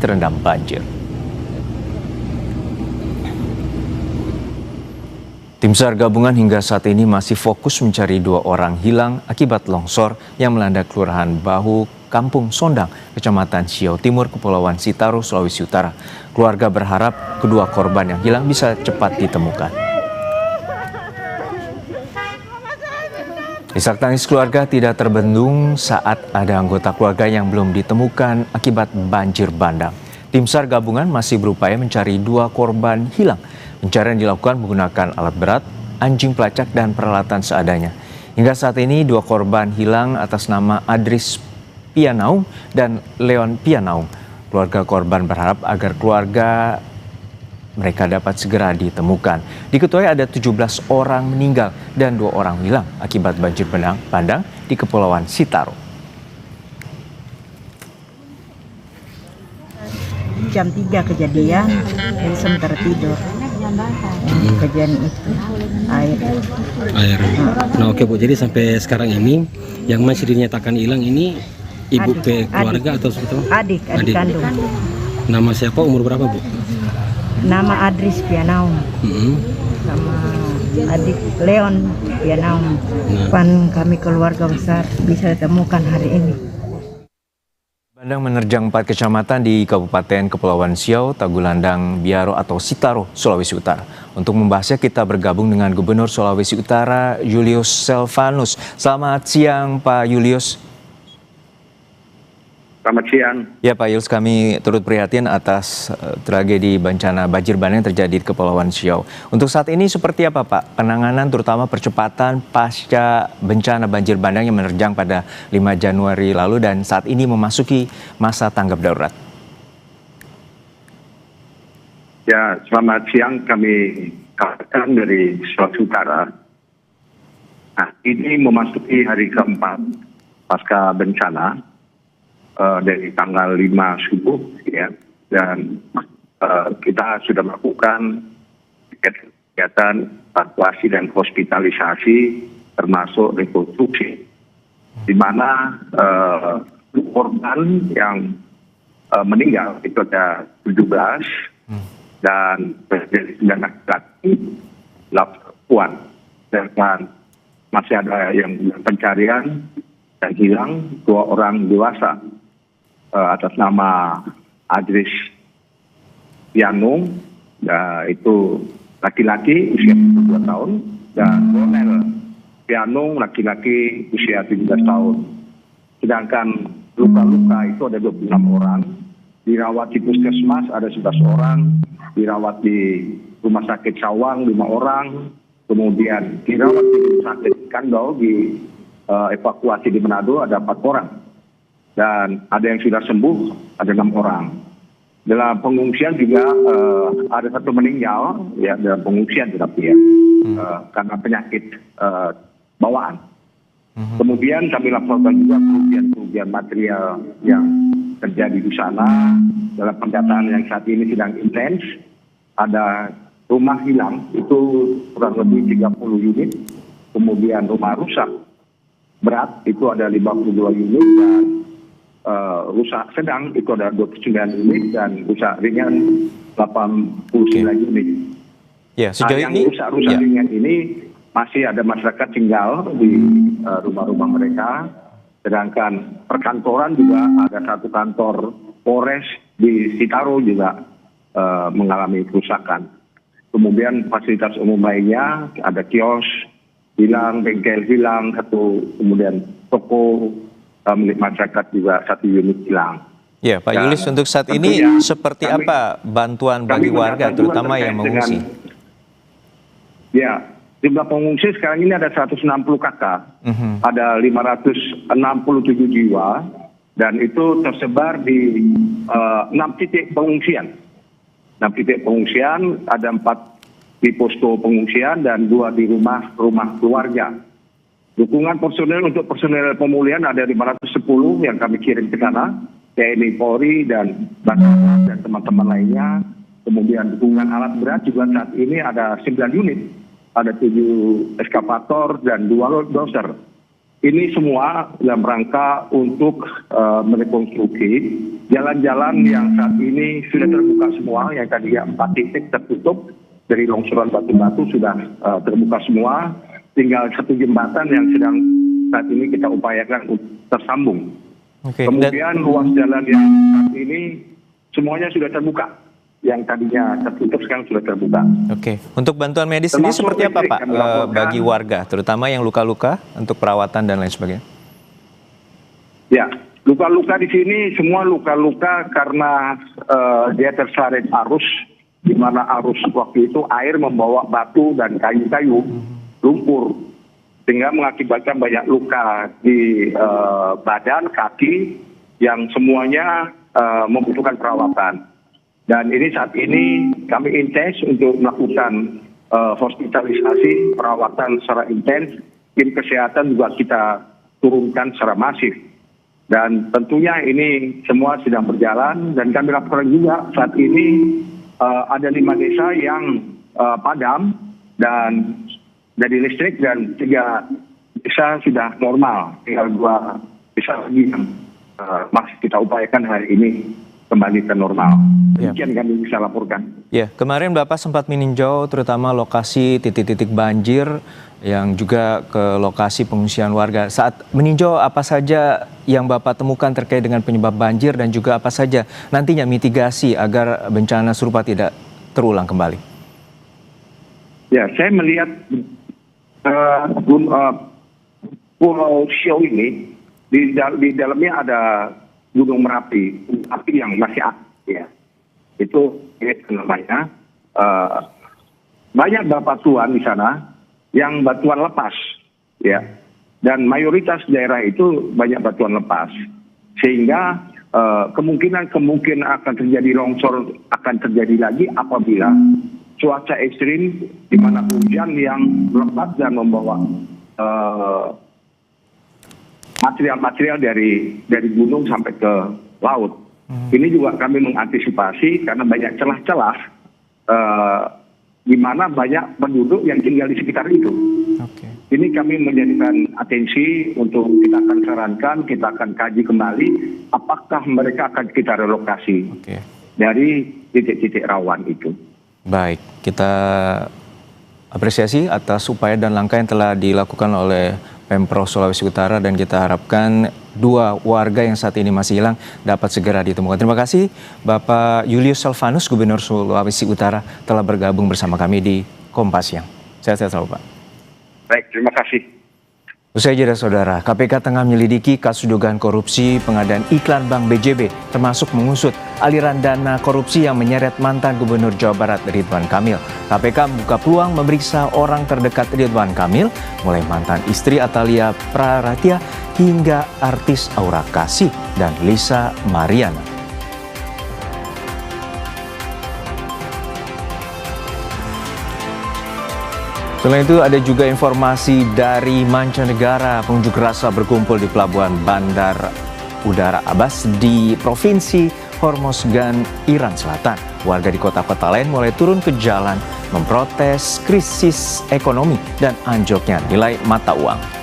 terendam banjir. Tim SAR gabungan hingga saat ini masih fokus mencari 2 orang hilang akibat longsor yang melanda Kelurahan Bahu, Kampung Sondang, Kecamatan Siau Timur, Kepulauan Sitaro, Sulawesi Utara. Keluarga berharap kedua korban yang hilang bisa cepat ditemukan. Isak tangis keluarga tidak terbendung saat ada anggota keluarga yang belum ditemukan akibat banjir bandang. Tim SAR gabungan masih berupaya mencari 2 korban hilang. Pencarian dilakukan menggunakan alat berat, anjing pelacak, dan peralatan seadanya. Hingga saat ini 2 korban hilang atas nama Adris Pianaung dan Leon Pianaung. Keluarga korban berharap agar keluarga mereka dapat segera ditemukan. Diketahui ada 17 orang meninggal dan 2 orang hilang akibat banjir bandang di Kepulauan Sitaro. Jam 3 kejadian, jadi sementara tidur. Kejadian itu air. Nah oke Bu, jadi sampai sekarang ini yang masih dinyatakan hilang ini ibu keluarga atau sebetulnya? Adik kandung. Nama siapa, umur berapa Bu? Nama Adris Pianaung. Sama adik Leon Pianaung. Kami keluarga besar bisa ditemukan hari ini. Bandang menerjang 4 kecamatan di Kabupaten Kepulauan Siau, Tagulandang, Biaro atau Sitaro, Sulawesi Utara. Untuk membahasnya kita bergabung dengan Gubernur Sulawesi Utara, Julius Selvanus. Selamat siang Pak Julius. Selamat siang. Ya Pak Julius, kami turut prihatin atas tragedi bencana banjir bandang yang terjadi di Kepulauan Siau. Untuk saat ini seperti apa Pak penanganan terutama percepatan pasca bencana banjir bandang yang menerjang pada 5 Januari lalu dan saat ini memasuki masa tanggap darurat? Ya, selamat siang, kami kabarkan dari Sulawesi Utara. Nah, ini memasuki hari keempat pasca bencana. Dari tanggal 5 subuh ya, dan kita sudah melakukan kegiatan evakuasi dan hospitalisasi termasuk rekonstruksi, di mana korban yang meninggal itu ada 17 dan 9 laki-laki, 8 perempuan, dan masih ada yang pencarian dan hilang 2 orang dewasa atas nama Adris Pianaung, itu laki-laki usia 22 tahun, dan Ronel Pianaung laki-laki usia 17 tahun. Sedangkan luka-luka itu ada 26 orang, dirawat di puskesmas ada 11 orang, dirawat di rumah sakit Sawang 5 orang, kemudian dirawat di rumah sakit Kandau di evakuasi di Manado ada 4 orang. Dan ada yang sudah sembuh, ada 6 orang. Dalam pengungsian juga ada 1 meninggal, ya dalam pengungsian tetapi ya, karena penyakit bawaan. Kemudian kami laporkan juga kerugian material yang terjadi di sana. Dalam pendataan yang saat ini sedang intens, ada rumah hilang, itu kurang lebih 30 unit. Kemudian rumah rusak berat, itu ada 52 unit, dan rusak sedang itu ada 29 unit, dan rusak ringan 89 unit. Ya, sejauh yang ini rusak ringan ini masih ada masyarakat tinggal di rumah-rumah mereka. Sedangkan perkantoran juga ada 1 kantor Polres di Sitaro juga mengalami kerusakan. Kemudian fasilitas umum lainnya ada kios hilang, bengkel hilang 1, kemudian toko milik masyarakat juga 1 unit hilang. Ya, Pak Julius, untuk saat ini seperti apa bantuan bagi warga, terutama yang mengungsi? Ya, jumlah pengungsi sekarang ini ada 160 kakak, ada 567 jiwa, dan itu tersebar di 6 titik pengungsian. 6 titik pengungsian, ada 4 di posko pengungsian dan 2 di rumah keluarga. Dukungan personel untuk personel pemulihan ada 510 yang kami kirim ke sana, TNI, Polri, dan Basarnas dan teman-teman lainnya. Kemudian dukungan alat berat juga saat ini ada 9 unit, ada 7 eskavator dan 2 dozer ini semua dalam rangka untuk merekonstruksi jalan-jalan yang saat ini sudah terbuka semua, yang tadinya 4 titik tertutup dari longsoran batu-batu sudah terbuka semua. Tinggal 1 jembatan yang sedang saat ini kita upayakan untuk tersambung. Kemudian ruas jalan yang saat ini semuanya sudah terbuka. Yang tadinya tertutup sekarang sudah terbuka. Untuk bantuan medis ini seperti apa Pak bagi warga, terutama yang luka-luka untuk perawatan dan lain sebagainya? Ya, luka-luka di sini semua luka-luka karena dia terseret arus, di mana arus waktu itu air membawa batu dan kayu-kayu, lumpur, sehingga mengakibatkan banyak luka di badan, kaki, yang semuanya membutuhkan perawatan. Dan ini saat ini kami intens untuk melakukan hospitalisasi, perawatan secara intens. Tim kesehatan juga kita turunkan secara masif. Dan tentunya ini semua sedang berjalan. Dan kami laporkan juga saat ini ada 5 desa yang padam dan dari listrik, dan 3 desa sudah normal. Tinggal 2 desa lagi yang masih kita upayakan hari ini kembali ke normal. Demikian kami bisa laporkan. Ya, kemarin Bapak sempat meninjau terutama lokasi titik-titik banjir yang juga ke lokasi pengungsian warga. Saat meninjau apa saja yang Bapak temukan terkait dengan penyebab banjir dan juga apa saja nantinya mitigasi agar bencana serupa tidak terulang kembali? Ya, saya melihat Pulau Siau ini di dalamnya ada Gunung Merapi, api yang masih aktif ya. Itu namanya. Banyak batuan di sana yang batuan lepas ya. Dan mayoritas daerah itu banyak batuan lepas. Sehingga kemungkinan akan terjadi longsor akan terjadi lagi apabila cuaca ekstrim di mana hujan yang lebat dan membawa material dari gunung sampai ke laut. Ini juga kami mengantisipasi karena banyak celah-celah di mana banyak penduduk yang tinggal di sekitar itu. Ini kami menjadikan atensi untuk kita akan sarankan, kita akan kaji kembali apakah mereka akan kita relokasi dari titik-titik rawan itu. Baik, kita apresiasi atas upaya dan langkah yang telah dilakukan oleh Pemprov Sulawesi Utara, dan kita harapkan 2 warga yang saat ini masih hilang dapat segera ditemukan. Terima kasih Bapak Julius Salvanus, Gubernur Sulawesi Utara, telah bergabung bersama kami di Kompas Siang. Sehat-sehat selalu Pak. Baik, terima kasih. Usai jeda saudara, KPK tengah menyelidiki kasus dugaan korupsi pengadaan iklan Bank BJB, termasuk mengusut aliran dana korupsi yang menyeret mantan Gubernur Jawa Barat Ridwan Kamil. KPK membuka peluang memeriksa orang terdekat Ridwan Kamil, mulai mantan istri Atalia Praratia hingga artis Aura Kasih dan Lisa Mariana. Selain itu ada juga informasi dari mancanegara. Pengunjuk rasa berkumpul di pelabuhan Bandar Udara Abbas di Provinsi Hormozgan, Iran Selatan. Warga di kota-kota lain mulai turun ke jalan memprotes krisis ekonomi dan anjloknya nilai mata uang.